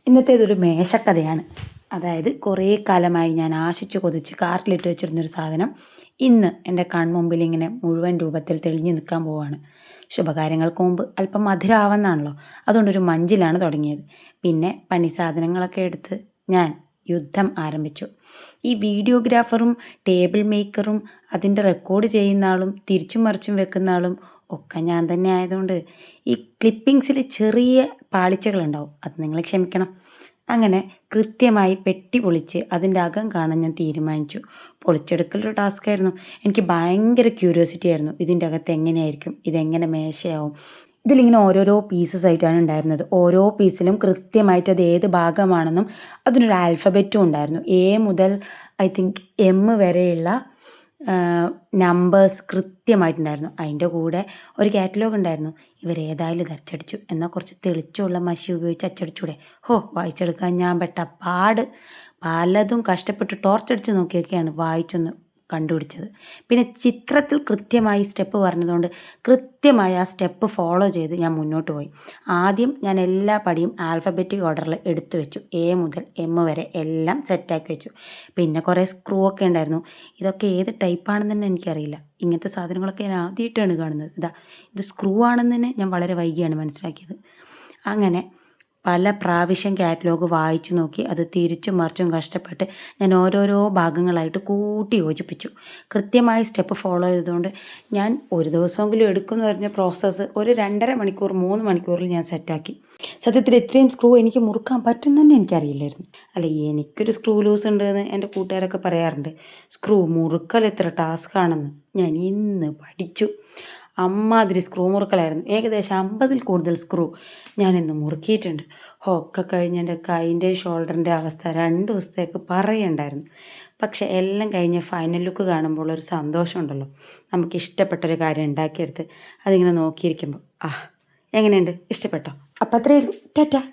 ഇന്നത്തേതൊരു മേശക്കഥയാണ്. അതായത് കുറേ കാലമായി ഞാൻ ആശിച്ച് കൊതിച്ച് കാർട്ടിലിട്ട് വെച്ചിരുന്നൊരു സാധനം ഇന്ന് എൻ്റെ കൺമുമ്പിൽ ഇങ്ങനെ മുഴുവൻ രൂപത്തിൽ തെളിഞ്ഞു നിൽക്കാൻ പോവുകയാണ്. ശുഭകാര്യങ്ങൾക്ക് മുമ്പ് അല്പം മധുരമാവെന്നാണല്ലോ, അതുകൊണ്ടൊരു മഞ്ചിലാണ് തുടങ്ങിയത്. പിന്നെ പണി സാധനങ്ങളൊക്കെ എടുത്ത് ഞാൻ യുദ്ധം ആരംഭിച്ചു. ഈ വീഡിയോഗ്രാഫറും ടേബിൾ മേക്കറും അതിൻ്റെ റെക്കോർഡ് ചെയ്യുന്ന ആളും തിരിച്ചും മറിച്ചും വെക്കുന്ന ആളും ഒക്കെ ഞാൻ തന്നെ ആയതുകൊണ്ട് ഈ ക്ലിപ്പിങ്സിൽ ചെറിയ പാളിച്ചകളുണ്ടാവും, അത് നിങ്ങൾ ക്ഷമിക്കണം. അങ്ങനെ കൃത്യമായി പെട്ടി പൊളിച്ച് അതിൻ്റെ അകം കാണാൻ ഞാൻ തീരുമാനിച്ചു. പൊളിച്ചെടുക്കലൊരു ടാസ്ക്കായിരുന്നു. എനിക്ക് ഭയങ്കര ക്യൂരിയോസിറ്റി ആയിരുന്നു, ഇതിൻ്റെ അകത്ത് എങ്ങനെയായിരിക്കും, ഇതെങ്ങനെ മേശയാവും. ഇതിലിങ്ങനെ ഓരോരോ പീസസ് ആയിട്ടാണ് ഉണ്ടായിരുന്നത്. ഓരോ പീസിലും കൃത്യമായിട്ട് അത് ഏത് ഭാഗമാണെന്നും അതിനൊരു ആൽഫബറ്റും ഉണ്ടായിരുന്നു. എ മുതൽ ഐ തിങ്ക് എം വരെയുള്ള നമ്പേഴ്സ് കൃത്യമായിട്ടുണ്ടായിരുന്നു. അതിൻ്റെ കൂടെ ഒരു കാറ്റലോഗ് ഉണ്ടായിരുന്നു. ഇവരേതായാലും ഇത് അച്ചടിച്ചു, എന്നാൽ കുറച്ച് തെളിച്ചുള്ള മഷി ഉപയോഗിച്ച് അച്ചടിച്ചൂടെ. വായിച്ചെടുക്കാൻ ഞാൻ പെട്ട പാട്. പലതും കഷ്ടപ്പെട്ട് ടോർച്ചടിച്ച് നോക്കിയൊക്കെയാണ് വായിച്ചൊന്ന് കണ്ടുപിടിച്ചത്. പിന്നെ ചിത്രത്തിൽ കൃത്യമായി സ്റ്റെപ്പ് പറഞ്ഞതുകൊണ്ട് കൃത്യമായി ആ സ്റ്റെപ്പ് ഫോളോ ചെയ്ത് ഞാൻ മുന്നോട്ട് പോയി. ആദ്യം ഞാൻ എല്ലാ പടിയും ആൽഫബറ്റിക് ഓർഡറിൽ എടുത്തു വെച്ചു. എ മുതൽ എം വരെ എല്ലാം സെറ്റാക്കി വെച്ചു. പിന്നെ കുറേ സ്ക്രൂ ഒക്കെ ഉണ്ടായിരുന്നു. ഇതൊക്കെ ഏത് ടൈപ്പാണെന്ന് തന്നെ എനിക്കറിയില്ല. ഇങ്ങനത്തെ സാധനങ്ങളൊക്കെ ഞാൻ ആദ്യമായിട്ടാണ് കാണുന്നത്. ഇത് സ്ക്രൂ ആണെന്ന് തന്നെ ഞാൻ വളരെ വൈകിയാണ് മനസ്സിലാക്കിയത്. അങ്ങനെ പല പ്രാവശ്യം കാറ്റലോഗ് വായിച്ചു നോക്കി അത് തിരിച്ചും മറിച്ചും കഷ്ടപ്പെട്ട് ഞാൻ ഓരോരോ ഭാഗങ്ങളായിട്ട് കൂട്ടി യോജിപ്പിച്ചു. കൃത്യമായി സ്റ്റെപ്പ് ഫോളോ ചെയ്തതുകൊണ്ട് ഞാൻ ഒരു ദിവസമെങ്കിലും എടുക്കുമെന്ന് പറഞ്ഞ പ്രോസസ്സ് ഒരു 2.5 മണിക്കൂർ 3 മണിക്കൂറിൽ ഞാൻ സെറ്റാക്കി. സത്യത്തിൽ ഇത്രയും സ്ക്രൂ എനിക്ക് മുറുക്കാൻ പറ്റും തന്നെ എനിക്കറിയില്ലായിരുന്നു. അല്ല, എനിക്കൊരു സ്ക്രൂ ലൂസ് ഉണ്ടെന്ന് എൻ്റെ കൂട്ടുകാരൊക്കെ പറയാറുണ്ട്. സ്ക്രൂ മുറുക്കൽ എത്ര ടാസ്ക്കാണെന്ന് ഞാൻ ഇന്ന് പഠിച്ചു. അമ്മാതിരി സ്ക്രൂ മുറുക്കലായിരുന്നു. ഏകദേശം 50-ൽ കൂടുതൽ സ്ക്രൂ ഞാനിന്ന് മുറുക്കിയിട്ടുണ്ട്. ഒക്കെ കഴിഞ്ഞ് എൻ്റെ കൈൻ്റെ ഷോൾഡറിൻ്റെ അവസ്ഥ 2 ദിവസത്തേക്ക് പറയണ്ടായിരുന്നു. പക്ഷെ എല്ലാം കഴിഞ്ഞ് ഫൈനൽ ലുക്ക് കാണുമ്പോൾ ഒരു സന്തോഷമുണ്ടല്ലോ. നമുക്ക് ഇഷ്ടപ്പെട്ടൊരു കാര്യം ഉണ്ടാക്കിയെടുത്ത് അതിങ്ങനെ നോക്കിയിരിക്കുമ്പോൾ എങ്ങനെയുണ്ട്, ഇഷ്ടപ്പെട്ടോ? അപ്പം അത്രയേ ഉള്ളൂ. ടാറ്റാ.